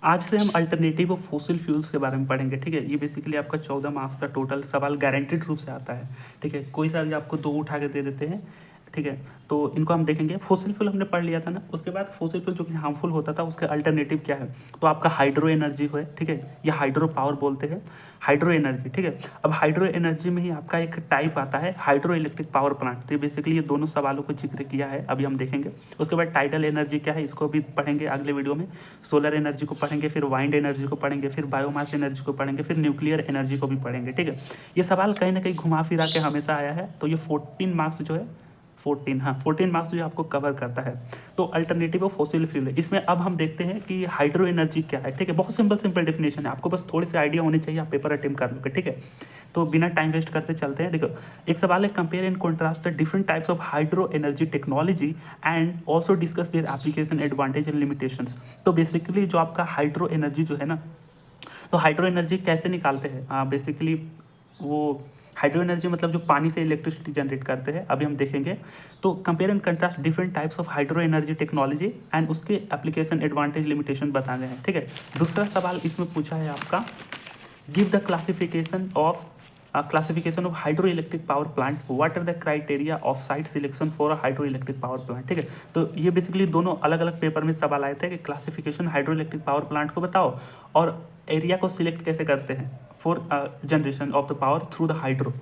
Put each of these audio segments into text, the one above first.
आज से हम अल्टरनेटिव ऑफ फॉसिल फ्यूल्स के बारे में पढ़ेंगे, ठीक है। ये बेसिकली आपका 14 मार्क्स का टोटल सवाल गारंटेड रूप से आता है, ठीक है। कोई सा भी आपको दो उठा के दे देते हैं, ठीक है। तो इनको हम देखेंगे। फॉसिल फ्यूल हमने पढ़ लिया था ना, उसके बाद फॉसिल फ्यूल जो कि हार्मफुल होता था उसका अल्टरनेटिव क्या है। तो आपका हाइड्रो एनर्जी है, ठीक है, या हाइड्रो पावर बोलते हैं, हाइड्रो एनर्जी, ठीक है। अब हाइड्रो एनर्जी में ही आपका एक टाइप आता है हाइड्रो इलेक्ट्रिक पावर प्लांट। तो बेसिकली ये दोनों सवालों को जिक्र किया है, अभी हम देखेंगे। उसके बाद टाइडल एनर्जी क्या है, इसको भी पढ़ेंगे अगले वीडियो में। सोलर एनर्जी को पढ़ेंगे, फिर वाइंड एनर्जी को पढ़ेंगे, फिर बायोमास एनर्जी को पढ़ेंगे, फिर न्यूक्लियर एनर्जी को भी पढ़ेंगे, ठीक है। ये सवाल कहीं ना कहीं घुमा फिरा के हमेशा आया है, तो ये 14 मार्क्स जो है, 14, हाँ 14 मार्क्स जो आपको कवर करता है। तो अल्टरनेटिव ऑफ फॉसिल फ्यूल है। इसमें अब हम देखते हैं कि हाइड्रो एनर्जी क्या है, ठीक है। बहुत सिंपल डेफिनेशन है, आपको बस थोड़ी सी आइडिया होनी चाहिए, आप पेपर अटेम्प्ट कर लोगे, ठीक है। तो बिना टाइम वेस्ट करते चलते हैं। देखो, एक सवाल है, compare and contrast the different types of hydro energy technology and also discuss their application advantage and limitations. तो बेसिकली जो आपका हाइड्रो एनर्जी जो है ना, तो हाइड्रो एनर्जी कैसे निकालते हैं बेसिकली, वो हाइड्रो एनर्जी मतलब जो पानी से इलेक्ट्रिसिटी जनरेट करते हैं, अभी हम देखेंगे। तो compare and contrast different types of hydro energy technology and उसके एप्लीकेशन एडवांटेज लिमिटेशन बताने हैं, ठीक है। दूसरा सवाल इसमें पूछा है आपका, give the classification of hydroelectric power plant, what are the criteria of site selection for a hydroelectric power plant, ठीक है। तो ये बेसिकली दोनों अलग अलग पेपर में सवाल आए थे कि क्लासिफिकेशन हाइड्रोइलेक्ट्रिक पावर प्लांट को बताओ और एरिया को सिलेक्ट कैसे करते हैं for generation of the power through the hydro.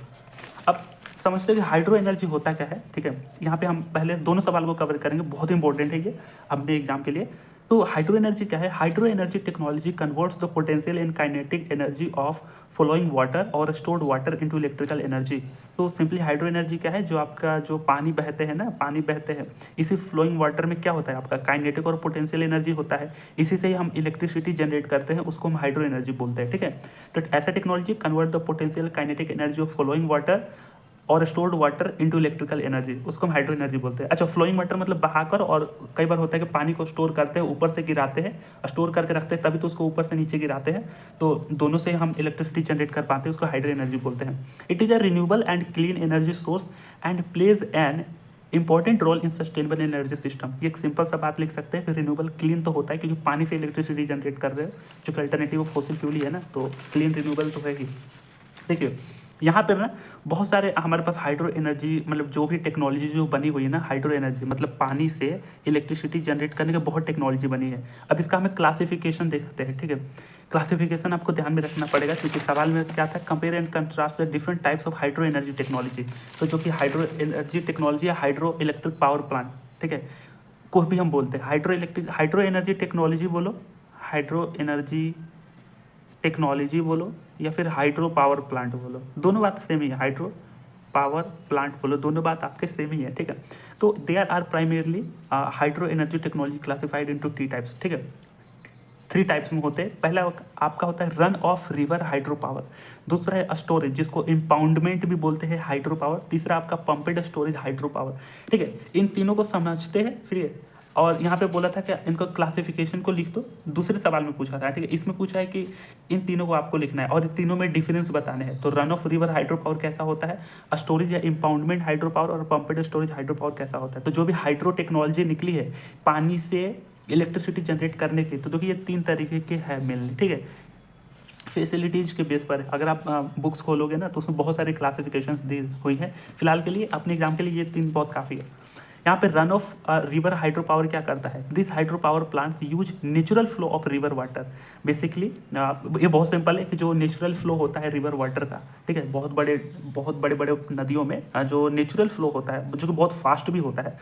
अब समझते हैं कि हाइड्रो एनर्जी होता क्या है, ठीक है। यहाँ पे हम पहले दोनों सवाल को कवर करेंगे, बहुत इंपॉर्टेंट है ये अपने एग्जाम के लिए। तो हाइड्रो एनर्जी क्या है, hydro energy technology converts the potential and kinetic energy of flowing water और stored water into electrical energy. तो सिंपली हाइड्रो एनर्जी क्या है, जो आपका जो पानी बहते हैं ना, पानी बहते हैं, इसी फ्लोइंग वाटर में क्या होता है, आपका काइनेटिक और पोटेंशियल एनर्जी होता है, इसी से ही हम इलेक्ट्रिसिटी जनरेट करते हैं, उसको हम हाइड्रो एनर्जी बोलते हैं, ठीक है। तो ऐसा technology convert the potential kinetic energy of flowing water और stored water into electrical energy, उसको हम हाइड्रो एनर्जी बोलते हैं। अच्छा, फ्लोइंग वाटर मतलब बहाकर, और कई बार होता है कि पानी को स्टोर करते हैं, ऊपर से गिराते हैं, स्टोर करके रखते हैं, तभी तो उसको ऊपर से नीचे गिराते हैं, तो दोनों से हम इलेक्ट्रिसिटी जनरेट कर पाते हैं, उसको हाइड्रो एनर्जी बोलते हैं। It is a renewable and clean energy source and plays an important role in sustainable energy system. ये एक सिंपल सा बात लिख सकते हैं कि रिन्यूएबल क्लीन तो होता है क्योंकि पानी से इलेक्ट्रिसिटी जनरेट कर रहे हैं, जो कि अल्टरनेटिव ऑफ फॉसिल फ्यूल ही है ना, तो क्लीन रिन्यूएबल तो है ही। देखिए, यहाँ पर ना बहुत सारे हमारे पास हाइड्रो एनर्जी मतलब जो भी टेक्नोलॉजी जो बनी हुई है ना, हाइड्रो एनर्जी मतलब पानी से इलेक्ट्रिसिटी जनरेट करने की बहुत टेक्नोलॉजी बनी है। अब इसका हमें क्लासिफिकेशन देखते हैं, ठीक है। क्लासिफिकेशन आपको ध्यान में रखना पड़ेगा क्योंकि सवाल में क्या था, compare and contrast the different types of hydro energy technology. तो जो कि हाइड्रो एनर्जी टेक्नोलॉजी है, हाइड्रो इलेक्ट्रिक पावर प्लांट, ठीक है, को भी हम बोलते हैं हाइड्रो एनर्जी टेक्नोलॉजी बोलो, हाइड्रो एनर्जी टेक्नोलॉजी बोलो, या फिर हाइड्रो पावर प्लांट बोलो, दोनों बात सेम ही है। हाइड्रो पावर प्लांट बोलो, दोनों बात आपके सेम ही है, ठीक है। तो there are primarily hydro energy technology classified into 3 types, ठीक है। 3 टाइप्स में होते हैं। पहला आपका होता है run of river hydro power, दूसरा है स्टोरेज जिसको इम्पाउंडमेंट भी बोलते हैं हाइड्रो पावर, तीसरा आपका पंपेड स्टोरेज हाइड्रो पावर, ठीक है। इन तीनों को समझते हैं फिर, और यहाँ पे बोला था कि इनको क्लासिफिकेशन को लिख दो, दूसरे सवाल में पूछा था, ठीक है। इसमें पूछा है कि इन तीनों को आपको लिखना है और इन तीनों में डिफरेंस बताने हैं। तो run of river hydro power कैसा होता है, स्टोरेज या इम्पाउंडमेंट हाइड्रो पावर, और पंपेड स्टोरेज हाइड्रो पावर कैसा होता है। तो जो भी हाइड्रो टेक्नोलॉजी निकली है पानी से इलेक्ट्रिसिटी जनरेट करने की, तो देखिए ये 3 तरीके के हैं मेनली, ठीक है। फैसिलिटीज़ के बेस पर अगर आप बुक्स खोलोगे ना तो उसमें बहुत सारी क्लासिफिकेशंस दी हुई है। फिलहाल के लिए अपने एग्जाम के लिए ये 3 बहुत काफ़ी है। यहाँ पे run of river hydro power क्या करता है, this hydro power plant use natural flow of river water. Basically ये बहुत सिंपल है कि जो नेचुरल फ्लो होता है रिवर वाटर का, ठीक है, बहुत बड़े बड़े नदियों में जो नेचुरल फ्लो होता है जो कि बहुत फास्ट भी होता है,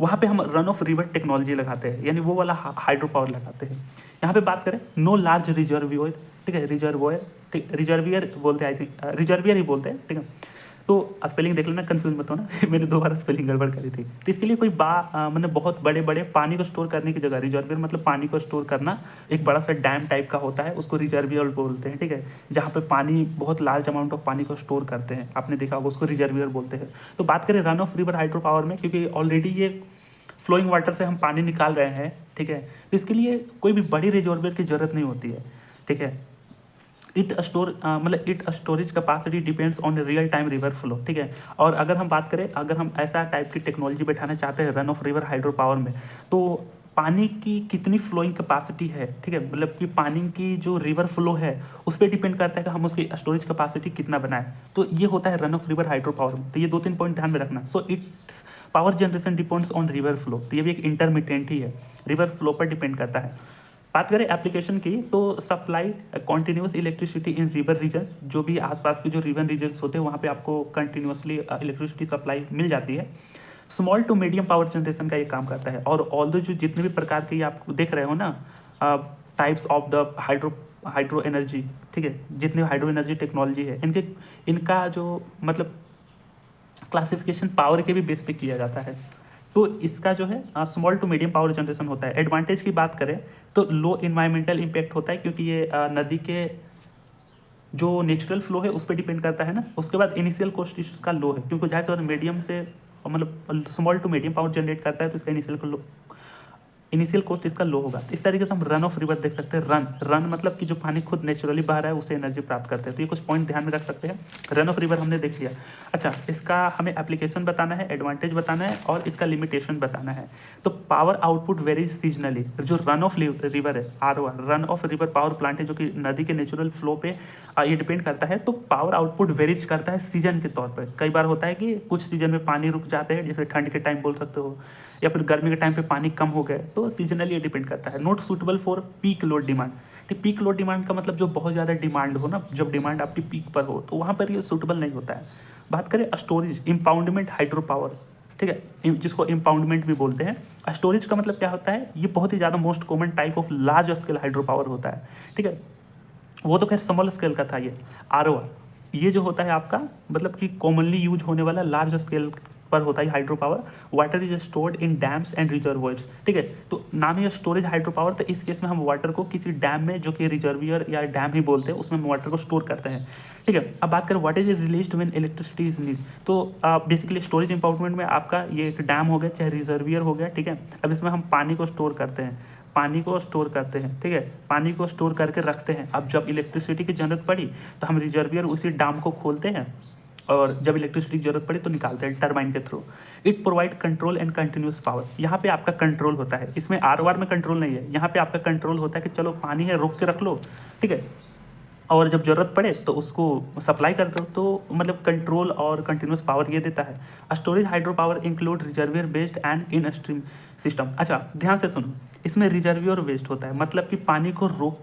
वहाँ पे हम रन ऑफ रिवर टेक्नोलॉजी लगाते हैं, यानी वो वाला हाइड्रो पावर लगाते हैं। यहाँ पे बात करें नो लार्ज रिजर्वियर, ठीक है, रिजर्वोयर, ठीक, रिजर्वियर बोलते हैं, आई थिंक रिजर्वियर ही बोलते हैं, ठीक है। तो स्पेलिंग देख लेना, कंफ्यूज मत होना मैंने 2 बार स्पेलिंग गड़बड़ करी थी। तो इसके लिए कोई मतलब बहुत बड़े बड़े पानी को स्टोर करने की जगह, रिजर्वियर मतलब पानी को स्टोर करना, एक बड़ा सा डैम टाइप का होता है, उसको रिजर्वियर बोलते हैं, ठीक है। जहाँ पे पानी बहुत लार्ज अमाउंट ऑफ पानी को स्टोर करते हैं, आपने देखा होगा, उसको रिजर्वियर बोलते हैं। तो बात करें run of river hydro power में, क्योंकि ऑलरेडी ये फ्लोइंग वाटर से हम पानी निकाल रहे हैं, ठीक है, तो इसके लिए कोई भी बड़ी रिजर्वियर की जरूरत नहीं होती है, ठीक है। It storage capacity depends on real time river flow, ठीक है। और अगर हम बात करें, अगर हम ऐसा टाइप की टेक्नोलॉजी बैठाना चाहते हैं run of river hydro power में, तो पानी की कितनी फ्लोइंग कैपेसिटी है, ठीक है, मतलब कि पानी की जो रिवर फ्लो है उस पर डिपेंड करता है कि हम उसकी स्टोरेज कैपेसिटी कितना बनाएं। तो ये होता है run of river hydro power में। तो ये 2-3 पॉइंट ध्यान में रखना। So it's power generation depends on river flow, तो ये भी एक इंटरमिटेंट ही है, रिवर फ्लो पर डिपेंड करता है। बात करें एप्लीकेशन की, तो supply continuous electricity in river regions, जो भी आसपास के जो रिवर रीजन्स होते हैं वहाँ पे आपको कंटिन्यूसली इलेक्ट्रिसिटी सप्लाई मिल जाती है। Small to medium power generation का ये काम करता है। और ऑल्दो जो जितने भी प्रकार के ये आप देख रहे हो ना types of the hydro energy, ठीक है, जितने हाइड्रो एनर्जी टेक्नोलॉजी है इनका जो मतलब क्लासिफिकेशन पावर के भी बेस पे किया जाता है। तो इसका जो है small to medium power generation होता है। एडवांटेज की बात करें तो लो इन्वायरमेंटल इम्पैक्ट होता है, क्योंकि ये नदी के जो नेचुरल फ्लो है उस पर डिपेंड करता है ना। उसके बाद इनिशियल कॉस्ट इसका लो है, क्योंकि जाहिर सी बात मीडियम से मतलब small to medium power generate करता है, तो इसका इनिशियल कॉस्ट इसका लो होगा। तो इस तरीके से हम रन ऑफ रिवर देख सकते हैं। रन मतलब कि जो पानी खुद नेचुरली बह रहा है उससे एनर्जी प्राप्त करते हैं। तो ये कुछ पॉइंट ध्यान में रख सकते हैं। रन ऑफ रिवर हमने देख लिया। अच्छा, इसका हमें एप्लीकेशन बताना है, एडवांटेज बताना है और इसका लिमिटेशन बताना है। तो पावर आउटपुट वेरी सीजनली। जो रन ऑफ रिवर है RO, run of river power plant है, जो कि नदी के नेचुरल फ्लो पे ये डिपेंड करता है। तो पावर आउटपुट वेरीज करता है सीजन के तौर पर। कई बार होता है कि कुछ सीजन में पानी रुक जाते हैं, जैसे ठंड के टाइम बोल सकते हो, या फिर गर्मी के टाइम पे पानी कम हो गया, तो सीजनली ये डिपेंड करता है। Not suitable for peak load demand. ठीक, पीक लोड डिमांड का मतलब जो बहुत ज़्यादा डिमांड हो ना, जब डिमांड आपकी पीक पर हो तो वहाँ पर ये सूटेबल नहीं होता है। बात करें स्टोरेज इम्पाउंडमेंट हाइड्रो पावर, ठीक है, जिसको इम्पाउंडमेंट भी बोलते हैं। स्टोरेज का मतलब क्या होता है, ये बहुत ही ज़्यादा most common type of large scale hydro power होता है, ठीक है। वो तो खैर स्मॉल स्केल का था। ये RO, ये जो होता है आपका मतलब कि कॉमनली यूज होने वाला लार्ज स्केल पर होता है hydro power. Water is stored in dams and reservoirs, ठीक है। तो नाम है स्टोरेज हाइड्रो पावर। तो इस केस में हम वाटर को किसी डैम में, जो कि रिजर्वियर या डैम ही बोलते हैं, उसमें हम वाटर को स्टोर करते हैं, ठीक है। अब बात करें what is released when electricity is need. तो बेसिकली स्टोरेज इंपाउंडमेंट में आपका ये एक डैम हो गया चाहे रिजर्वियर हो गया, ठीक है। अब इसमें हम पानी को स्टोर करते हैं, ठीक है, पानी को स्टोर करके रखते हैं। अब जब इलेक्ट्रिसिटी की जरूरत पड़ी तो हम रिजर्वियर उसी डैम को खोलते हैं, और जब इलेक्ट्रिसिटी की जरूरत पड़ी तो निकालते हैं टरबाइन के through. It provide control and continuous power. यहाँ पे आपका कंट्रोल होता है, इसमें RO में कंट्रोल नहीं है। यहाँ पे आपका कंट्रोल होता है कि चलो पानी है रोक के रख लो, ठीक है, और जब जरूरत पड़े तो उसको सप्लाई कर दो। तो मतलब कंट्रोल और कंटिन्यूस पावर ये देता है। Storage hydro power include reservoir based and in stream system. अच्छा, ध्यान से सुनो, इसमें रिजर्वियर बेस्ड होता है, मतलब कि पानी को रोक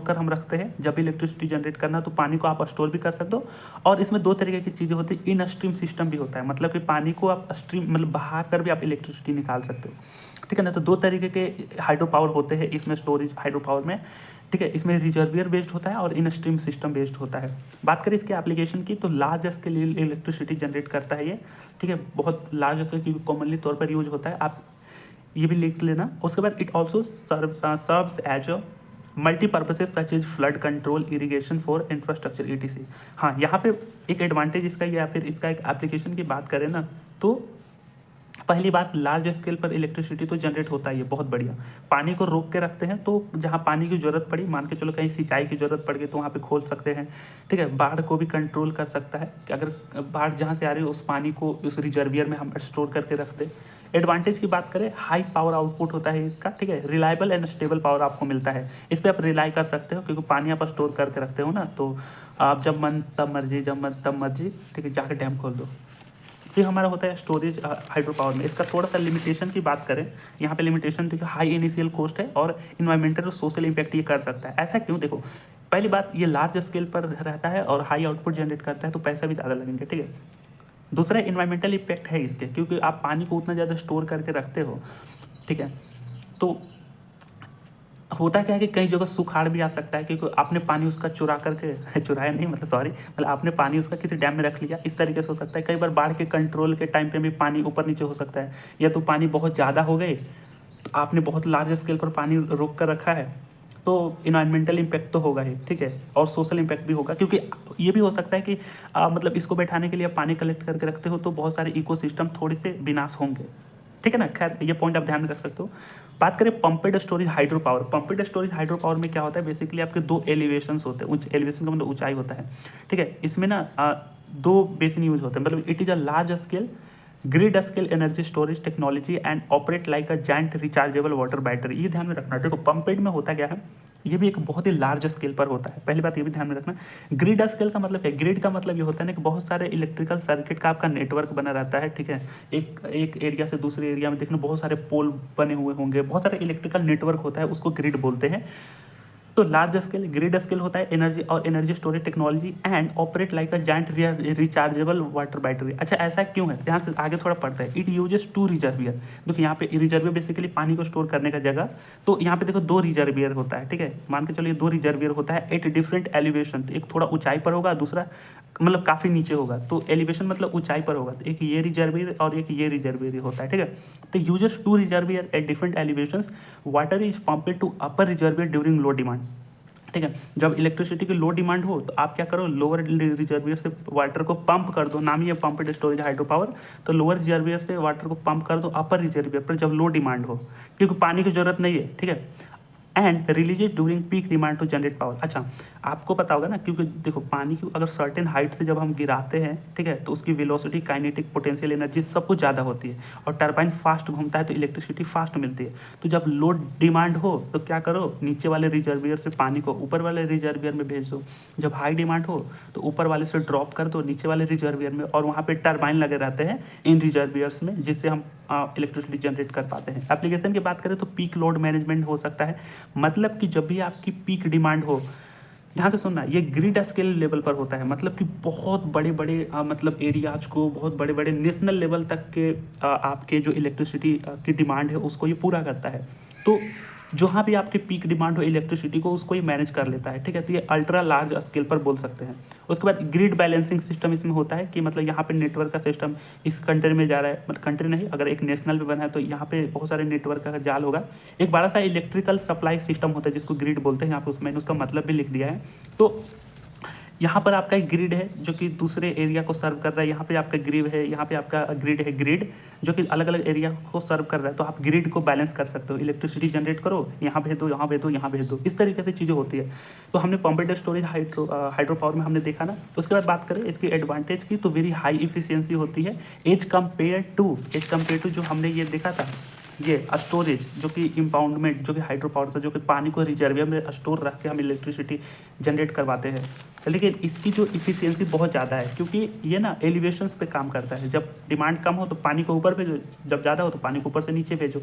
कर हम रखते हैं। जब इलेक्ट्रिसिटी जनरेट करना तो पानी को आप स्टोर भी कर सकते हो। और इसमें 2 तरीके की चीज़ें होती है। इन स्ट्रीम सिस्टम भी होता है, मतलब कि पानी को आप स्ट्रीम मतलब बहा कर भी आप इलेक्ट्रिसिटी निकाल सकते हो, ठीक है ना। तो 2 तरीके के हाइड्रो पावर होते हैं इसमें, स्टोरेज हाइड्रो पावर में, ठीक है। इसमें रिजर्वियर बेस्ड होता है और इन स्ट्रीम सिस्टम बेस्ड होता है। बात करें इसके एप्लीकेशन की, तो लार्ज स्केल इलेक्ट्रिसिटी जनरेट करता है ये, ठीक है, बहुत लार्ज स्केल की कॉमनली तौर पर यूज होता है। आप ये भी लिख लेना। उसके बाद it also serves as a multipurposes such as flood control, irrigation for infrastructure ETC। हाँ, यहाँ पे एक एडवांटेज इसका, या फिर इसका एक एप्लीकेशन की बात करें ना, तो पहली बात, लार्ज स्केल पर इलेक्ट्रिसिटी तो जनरेट होता है, ये बहुत बढ़िया। पानी को रोक के रखते हैं, तो जहाँ पानी की ज़रूरत पड़ी, मान के चलो कहीं सिंचाई की ज़रूरत पड़ गई तो वहाँ पे खोल सकते हैं, ठीक है। बाढ़ को भी कंट्रोल कर सकता है कि अगर बाढ़ जहाँ से आ रही है उस पानी को उस रिजर्वियर में हम स्टोर करके रख दें। एडवांटेज की बात करें, हाई पावर आउटपुट होता है इसका, ठीक है। रिलायबल एंड स्टेबल पावर आपको मिलता है, इस पर आप रिलाई कर सकते हो, क्योंकि पानी आप स्टोर करके रखते हो ना, तो आप जब मन तब मर्जी, जब मन तब मर्जी, ठीक है, जाकर डैम खोल दो। ये हमारा होता है स्टोरेज हाइड्रो पावर में। इसका थोड़ा सा लिमिटेशन की बात करें, यहाँ पे लिमिटेशन देखो, हाई इनिशियल कॉस्ट है और इन्वायरमेंटल और सोशल इम्पैक्ट ये कर सकता है। ऐसा क्यों? देखो, पहली बात, ये लार्ज स्केल पर रहता है और हाई आउटपुट जनरेट करता है, तो पैसा भी ज़्यादा लगेंगे, ठीक है। दूसरा, इन्वायरमेंटल इम्पैक्ट है इसके, क्योंकि आप पानी को उतना ज़्यादा स्टोर करके रखते हो, ठीक है। तो होता क्या है कि कई जगह सुखाड़ भी आ सकता है, क्योंकि आपने पानी उसका चुरा करके चुराया नहीं, मतलब सॉरी, मतलब आपने पानी उसका किसी डैम में रख लिया, इस तरीके से हो सकता है। कई बार बाढ़ के कंट्रोल के टाइम पे भी पानी ऊपर नीचे हो सकता है, या तो पानी बहुत ज़्यादा हो गए, तो आपने बहुत लार्ज स्केल पर पानी रोक कर रखा है, तो इन्वायरमेंटल इम्पैक्ट तो होगा ही, ठीक है, और सोशल इम्पैक्ट भी होगा, क्योंकि ये भी हो सकता है कि मतलब इसको बैठाने के लिए आप पानी कलेक्ट करके रखते हो, तो बहुत सारे इकोसिस्टम थोड़े से विनाश होंगे, ठीक है ना। खैर, ये पॉइंट आप ध्यान में रख सकते हो। बात करें pumped storage hydro power. Pumped storage hydro power में क्या होता है, बेसिकली आपके 2 एलिवेशंस होते हैं। एलिवेशन का मतलब ऊंचाई होता है, ठीक है। इसमें ना 2 बेसिन यूज होते हैं, मतलब it is a large scale grid scale energy storage technology and operate like a giant rechargeable water battery. ये ध्यान में रखना। देखो पंपेड में होता क्या है, ये भी एक बहुत ही लार्ज स्केल पर होता है। पहली बात ये भी ध्यान में रखना। ग्रिड स्केल का मतलब है, ग्रिड का मतलब ये होता है ना कि बहुत सारे इलेक्ट्रिकल सर्किट का आपका नेटवर्क बना रहता है, ठीक है। एक एक एरिया से दूसरे एरिया में देखना बहुत सारे पोल बने हुए होंगे, बहुत सारे इलेक्ट्रिकल नेटवर्क होता है, उसको ग्रिड बोलते हैं। तो लार्ज स्केल ग्रिड स्केल होता है एनर्जी और energy storage technology and operate like a giant rechargeable water battery. अच्छा ऐसा क्यों है, यहाँ से आगे थोड़ा पढ़ते हैं। It uses two reservoir. देखो यहाँ पे रिजर्वियर बेसिकली पानी को स्टोर करने का जगह। तो यहाँ पे देखो दो रिजर्वियर होता है, ठीक है। मान के चलो ये दो रिजर्वियर होता है एट डिफरेंट एलिवेशन। एक थोड़ा ऊंचाई पर होगा, दूसरा मतलब काफ़ी नीचे होगा। तो एलिवेशन मतलब ऊंचाई पर होगा। तो एक ये रिजर्वियर और एक ये रिजर्वियर होता है, ठीक है। तो यूजर्स two reservoir at different elevations, water is pumped to upper reservoir during low demand, ठीक है। जब इलेक्ट्रिसिटी की लो डिमांड हो तो आप क्या करो, लोअर रिजर्वियर से वाटर को पंप कर दो, नाम ही है पंप्ड स्टोरेज हाइड्रो पावर। तो लोअर रिजर्वियर से वाटर को पंप कर दो अपर रिजर्वियर पर जब लो डिमांड हो, क्योंकि पानी की जरूरत नहीं है, ठीक है। And release during peak demand to generate power. अच्छा आपको पता होगा ना, क्योंकि देखो पानी की अगर सर्टेन हाइट से जब हम गिराते हैं, ठीक है, तो उसकी वेलोसिटी, काइनेटिक, पोटेंशियल एनर्जी सब कुछ ज़्यादा होती है और टरबाइन फास्ट घूमता है तो इलेक्ट्रिसिटी फास्ट मिलती है। तो जब लो डिमांड हो तो क्या करो, नीचे वाले रिजर्वियर से पानी को ऊपर वाले रिजर्वियर में भेज दो। जब हाई डिमांड हो तो ऊपर वाले से ड्रॉप कर दो नीचे वाले रिजर्वियर में, और वहाँ पे टरबाइन लगे रहते हैं इन रिजर्वियर्स में, जिससे हम इलेक्ट्रिसिटी जनरेट कर पाते हैं। एप्लीकेशन की बात करें तो पीक लोड मैनेजमेंट हो सकता है, मतलब कि जब भी आपकी पीक डिमांड हो, ध्यान से सुनना, ये ग्रिड स्केल लेवल पर होता है, मतलब कि बहुत बड़े बड़े मतलब एरियाज को, बहुत बड़े बड़े नेशनल लेवल तक के आपके जो इलेक्ट्रिसिटी की डिमांड है उसको ये पूरा करता है। तो जहाँ भी आपकी पीक डिमांड हो इलेक्ट्रिसिटी को, उसको ये मैनेज कर लेता है, ठीक है। तो ये अल्ट्रा लार्ज स्केल पर बोल सकते हैं। उसके बाद ग्रिड बैलेंसिंग सिस्टम इसमें होता है कि मतलब यहाँ पे नेटवर्क का सिस्टम इस कंट्री में जा रहा है, मतलब कंट्री नहीं, अगर एक नेशनल पे बना है तो यहाँ पे बहुत सारे नेटवर्क का जाल होगा। एक बड़ा सा इलेक्ट्रिकल सप्लाई सिस्टम होता है जिसको ग्रिड बोलते हैं, यहाँ पे उसमें उसका मतलब भी लिख दिया है। तो यहाँ पर आपका एक ग्रिड है जो कि दूसरे एरिया को सर्व कर रहा है, यहाँ पे आपका ग्रिड है, यहाँ पे आपका ग्रिड है, ग्रिड जो कि अलग अलग एरिया को सर्व कर रहा है। तो आप ग्रिड को बैलेंस कर सकते हो, इलेक्ट्रिसिटी जनरेट करो, यहाँ भेज दो, यहाँ भेज दो, यहाँ भेज दो, इस तरीके से चीज़ें होती है। तो हमने पंप्ड स्टोरेज हाइड्रो पावर में हमने देखा ना। उसके बाद बात करें इसकी एडवांटेज की, तो वेरी हाई इफिशियंसी होती है एज कम्पेयर टू जो हमने ये देखा था, ये स्टोरेज जो कि इम्पाउंडमेंट जो कि हाइड्रो पावर था, जो कि पानी को रिजर्वियर में स्टोर रख के हम इलेक्ट्रिसिटी जनरेट करवाते हैं। लेकिन इसकी जो इफिशियंसी बहुत ज़्यादा है, क्योंकि ये ना एलिवेशंस पे काम करता है। जब डिमांड कम हो तो पानी को ऊपर भेजो, जब ज़्यादा हो तो पानी को ऊपर से नीचे भेजो।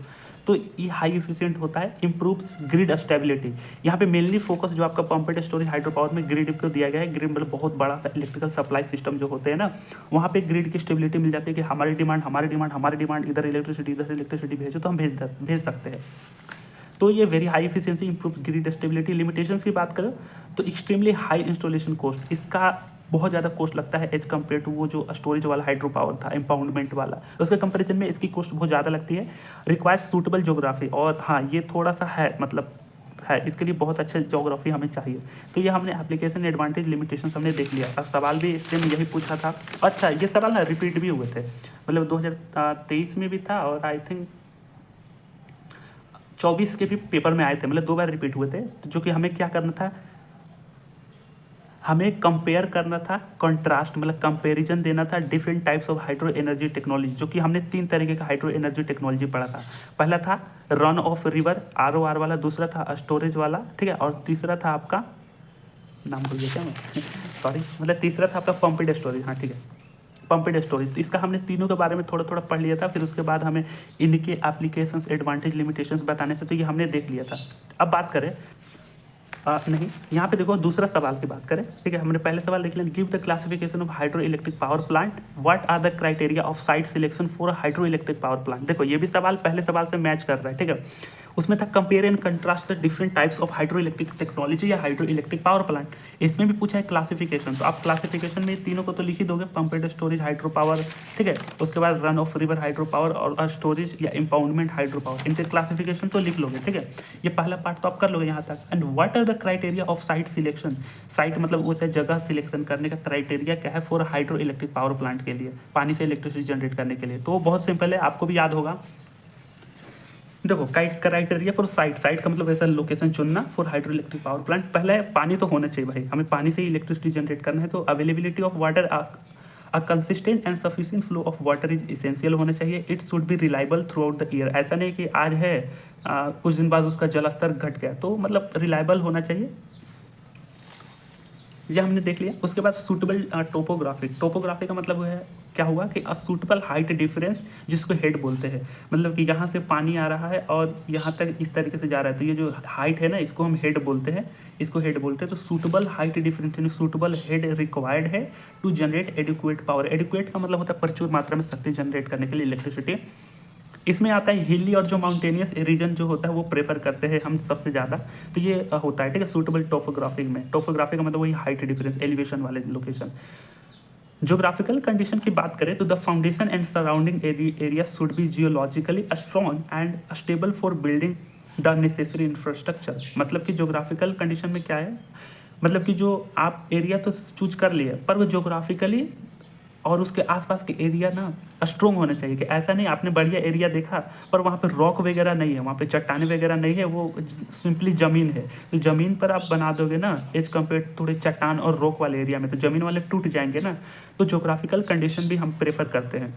तो ये हाई इफिशियंट होता है, इम्प्रूव्स ग्रिड स्टेबिलिटी। यहाँ पे मेनली फोकस जो आपका पंप्ड स्टोरेज हाइड्रो पावर में ग्रिड को दिया गया है। ग्रिड मतलब बहुत बड़ा सा इलेक्ट्रिकल सप्लाई सिस्टम जो होते हैं ना, वहाँ पे ग्रिड की स्टेबिलिटी मिल जाती है कि हमारी डिमांड इधर इलेक्ट्रिसिटी भेजो तो हम भेज सकते हैं। तो ये very high efficiency improve grid stability. Limitations की बात करें तो एक्सट्रीमली हाई इंस्टॉलेशन कॉस्ट, इसका बहुत ज़्यादा कॉस्ट लगता है एज कम्पेयर टू वो जो स्टोरेज वाला हाइड्रो पावर था, इम्पाउंडमेंट वाला, उसके कंपैरिजन में इसकी कॉस्ट बहुत ज़्यादा लगती है। रिक्वायर्स सूटेबल ज्योग्राफी, और हाँ ये थोड़ा सा है, मतलब है, इसके लिए बहुत अच्छे ज्योग्राफी हमें चाहिए। तो ये हमने एप्लीकेशन एडवांटेज लिमिटेशन हमने देख लिया था। सवाल भी इससे यही पूछा था। अच्छा ये सवाल ना रिपीट भी हुए थे, मतलब 2023 में भी था और आई थिंक 24 के भी पेपर में आए थे, मतलब 2 बार रिपीट हुए थे। तो जो कि हमें क्या करना था, हमें कंपेयर करना था, कंट्रास्ट मतलब कंपैरिजन देना था different types of hydro energy technology, जो कि हमने 3 तरीके का हाइड्रो एनर्जी टेक्नोलॉजी पढ़ा था। पहला था रन ऑफ रिवर ROR वाला, दूसरा था स्टोरेज वाला, ठीक है, और तीसरा था आपका नाम भूल गया क्या मैं सॉरी, मतलब तीसरा था आपका पंप्ड स्टोरेज। हाँ ठीक है, पंप्ड स्टोरेज। तो इसका हमने तीनों के बारे में थोड़ा थोड़ा पढ़ लिया था। फिर उसके बाद हमें इनके एप्लीकेशंस, एडवांटेज, लिमिटेशंस बताने से तो ये हमने देख लिया था। अब बात करें नहीं, यहाँ पे देखो दूसरा सवाल की बात करें, ठीक है। हमने पहले सवाल देख लिया, give the classification of hydro electric power plant, what are the criteria of site selection for hydro electric power plant. देखो ये भी सवाल पहले सवाल से मैच कर रहा है, ठीक है। उसमें था compare and contrast the different types of hydro electric technology या हाइड्रो इलेक्ट्रिक पावर प्लांट। इसमें भी पूछा है क्लासिफिकेशन, तो आप क्लासिफिकेशन में तीनों को तो लिख ही दोगे, पंप्ड स्टोरेज हाइड्रो पावर, ठीक है, उसके बाद run of river hydro power और स्टोरेज या इम्पाउंडमेंट हाइड्रो पावर, इनके क्लासिफिकेशन तो लिख लोगे, ठीक है। ये पहला पार्ट तो आप कर लोगे यहाँ तक। And what are the criteria of site selection, site मतलब उसे जगह सिलेक्शन करने का क्राइटेरिया क्या है for hydro electric power plant के लिए, पानी से इलेक्ट्रिसिटी जनरेट करने के लिए। तो बहुत सिंपल है, आपको भी याद होगा। देखो क्राइटेरिया फॉर साइट, साइट का मतलब ऐसा लोकेशन चुनना for hydro electric power plant. पहला है पानी तो होना चाहिए भाई, हमें पानी से ही इलेक्ट्रिसिटी जनरेट करना है। तो availability of water a consistent and sufficient flow of water is essential होना चाहिए। It should be reliable through out the year. ऐसा नहीं कि आज है कुछ दिन बाद उसका जल स्तर घट गया, तो मतलब रिलायबल होना चाहिए। ये हमने देख लिया। उसके बाद सूटेबल टोपोग्राफी। टोपोग्राफी का मतलब है क्या हुआ कि अ सूटेबल हाइट डिफरेंस, जिसको हेड बोलते हैं। मतलब कि यहाँ से पानी आ रहा है और यहाँ तक इस तरीके से जा रहा है, तो ये जो हाइट है ना, इसको हम हेड बोलते हैं, इसको हेड बोलते हैं। तो सूटेबल हाइट डिफरेंस यानी सूटेबल हेड रिक्वायर्ड है to generate adequate power. Adequate का मतलब होता है प्रचुर मात्रा में शक्ति जनरेट करने के लिए, इलेक्ट्रिसिटी। इसमें आता है हिली और जो माउंटेनियस रीजन जो होता है वो प्रेफर करते हैं हम सबसे ज़्यादा। तो ये होता है, ठीक है, सूटेबल टोपोग्राफी में। टोपोग्राफी का मतलब वही हाइट डिफरेंस, एलिवेशन वाले लोकेशन। ज्योग्राफिकल कंडीशन की बात करें तो the foundation and surrounding area should be geologically strong and stable for building the necessary infrastructure. मतलब कि ज्योग्राफिकल कंडीशन में क्या है, मतलब कि जो आप एरिया तो चूज कर लिए, पर वो ज्योग्राफिकली और उसके आसपास के एरिया ना स्ट्रोंग होने चाहिए। कि ऐसा नहीं आपने बढ़िया एरिया देखा पर वहाँ पे रॉक वगैरह नहीं है, वहाँ पे चट्टाने वगैरह नहीं है, वो सिंपली ज़मीन है। तो ज़मीन पर आप बना दोगे ना एज कम्पेयर थोड़े चट्टान और रॉक वाले एरिया में, तो ज़मीन वाले टूट जाएंगे ना। तो जोग्राफिकल कंडीशन भी हम प्रेफर करते हैं।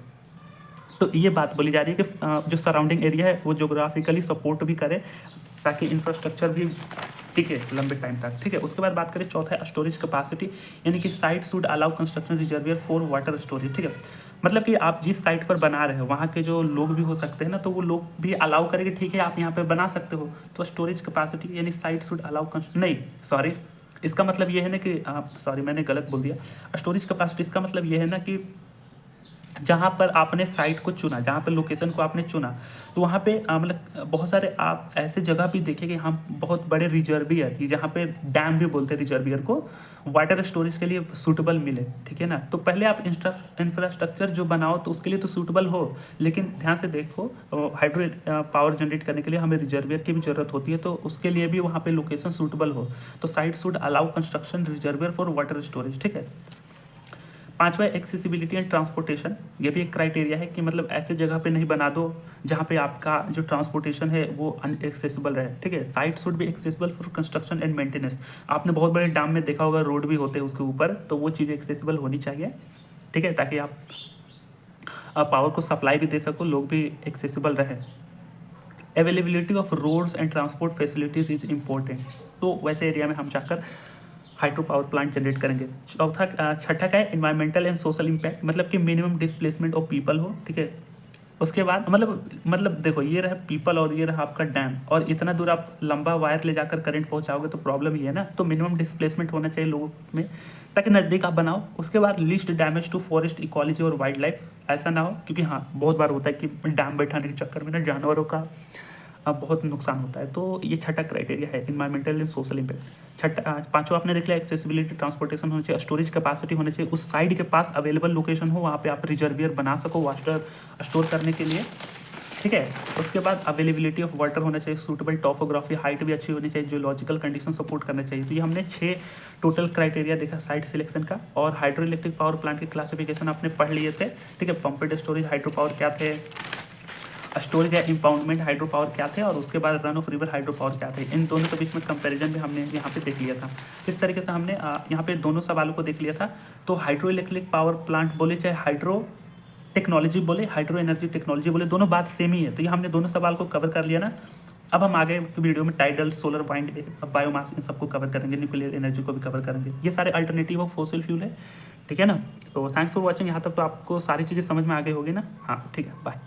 तो ये बात बोली जा रही है कि जो सराउंडिंग एरिया है वो जोग्राफिकली सपोर्ट भी करे, ताकि इंफ्रास्ट्रक्चर भी टिके लंबे टाइम तक, ठीक है। उसके बाद बात करें, चौथा है स्टोरेज कैपेसिटी, यानी कि site should allow construction reservoir for water storage, ठीक है। मतलब कि आप जिस साइट पर बना रहे हो वहाँ के जो लोग भी हो सकते हैं ना, तो वो लोग भी अलाउ करेंगे, ठीक है आप यहाँ पे बना सकते हो। तो स्टोरेज कैपेसिटी यानी साइट शुड अलाउ नहीं, सॉरी, इसका मतलब ये है ना कि सॉरी मैंने गलत बोल दिया। स्टोरेज कैपेसिटी इसका मतलब ये है ना कि जहाँ पर आपने साइट को चुना, जहाँ पर लोकेशन को आपने चुना, तो वहाँ पे मतलब बहुत सारे आप ऐसे जगह भी देखेंगे, हम बहुत बड़े रिजर्वियर, कि जहाँ पे डैम भी बोलते हैं रिजर्वियर को, वाटर स्टोरेज के लिए सूटेबल मिले, ठीक है ना। तो पहले आप इंफ्रास्ट्रक्चर जो बनाओ तो उसके लिए तो सूटेबल हो, लेकिन ध्यान से देखो, हाइड्रो पावर जनरेट करने के लिए हमें रिजर्वियर की भी जरूरत होती है, तो उसके लिए भी वहाँ पे लोकेशन सूटेबल हो। तो site should allow construction reservoir for water storage, ठीक है। पांचवा एक्सेसिबिलिटी एंड ट्रांसपोर्टेशन। ये भी एक क्राइटेरिया है कि मतलब ऐसे जगह पे नहीं बना दो जहाँ पे आपका जो ट्रांसपोर्टेशन है वो अनएक्सेसिबल रहे, ठीक है। Site should be accessible for construction and maintenance. आपने बहुत बड़े डैम में देखा होगा रोड भी होते हैं उसके ऊपर, तो वो चीज़ें एक्सेसिबल होनी चाहिए, ठीक है, ताकि आप पावर को सप्लाई भी दे सको, लोग भी एक्सेसिबल रहे। Availability of roads and transport facilities is important. तो वैसे एरिया में हम जाकर हाइड्रो पावर प्लांट जनरेट करेंगे। छठा का है इन्वायरमेंटल एंड सोशल इम्पैक्ट, मतलब कि मिनिमम डिस्प्लेसमेंट ऑफ पीपल हो, ठीक है। उसके बाद मतलब देखो, ये रहा पीपल और ये रहा आपका डैम, और इतना दूर आप लंबा वायर ले जाकर करंट पहुंचाओगे तो प्रॉब्लम ही है ना। तो मिनिमम डिस्प्लेसमेंट होना चाहिए लोगों में, ताकि नज़दीक आप बनाओ। उसके बाद least damage to forest ecology और वाइल्ड लाइफ, ऐसा ना हो, क्योंकि हाँ बहुत बार होता है कि डैम बैठाने के चक्कर में ना जानवरों का बहुत नुकसान होता है। तो ये छठा क्राइटेरिया है, इन्वायरमेंटल एंड सोशल इम्पैक्ट। पांचों आपने देख लिया, एक्सेसिबिलिटी, ट्रांसपोर्टेशन होना चाहिए, स्टोरेज कैपेसिटी होना चाहिए, उस साइड के पास अवेलेबल लोकेशन हो, वहाँ पे आप रिजर्वियर बना सको वाटर स्टोर करने के लिए, ठीक है। उसके बाद अवेलेबिलिटी ऑफ वाटर होना चाहिए, सूटेबल टॉपोग्राफी, हाइट भी अच्छी होनी चाहिए, जियोलॉजिकल कंडीशन सपोर्ट करना चाहिए। तो ये हमने 6 टोटल क्राइटेरिया देखा साइट सिलेक्शन का। और हाइड्रो इलेक्ट्रिक पावर प्लांट के क्लासिफिकेशन आपने पढ़ लिए थे, ठीक है। पंप्ड स्टोरेज हाइड्रो पावर क्या थे, स्टोरेज या इंपाउंडमेंट हाइड्रो पावर क्या थे, और उसके बाद run of river hydro power क्या थे। इन दोनों के बीच में कंपैरिजन भी हमने यहाँ पे देख लिया था। इस तरीके से हमने यहाँ पे दोनों सवालों को देख लिया था। तो हाइड्रो इलेक्ट्रिक पावर प्लांट बोले चाहे हाइड्रो टेक्नोलॉजी बोले, हाइड्रो एनर्जी टेक्नोलॉजी बोले, दोनों बात सेम ही है। तो ये हमने दोनों सवाल को कवर कर लिया ना। अब हम आगे की वीडियो में टाइडल, सोलर, वाइंड, बायोमास, इन सबको कवर करेंगे, न्यूक्लियर एनर्जी को भी कवर करेंगे। ये सारे अल्टरनेटिव ऑफ फॉसिल फ्यूल है, ठीक है ना। तो थैंक्स फॉर वॉचिंग। यहाँ तक तो आपको सारी चीज़ें समझ में आ गई होगी ना। हाँ ठीक है, बाय।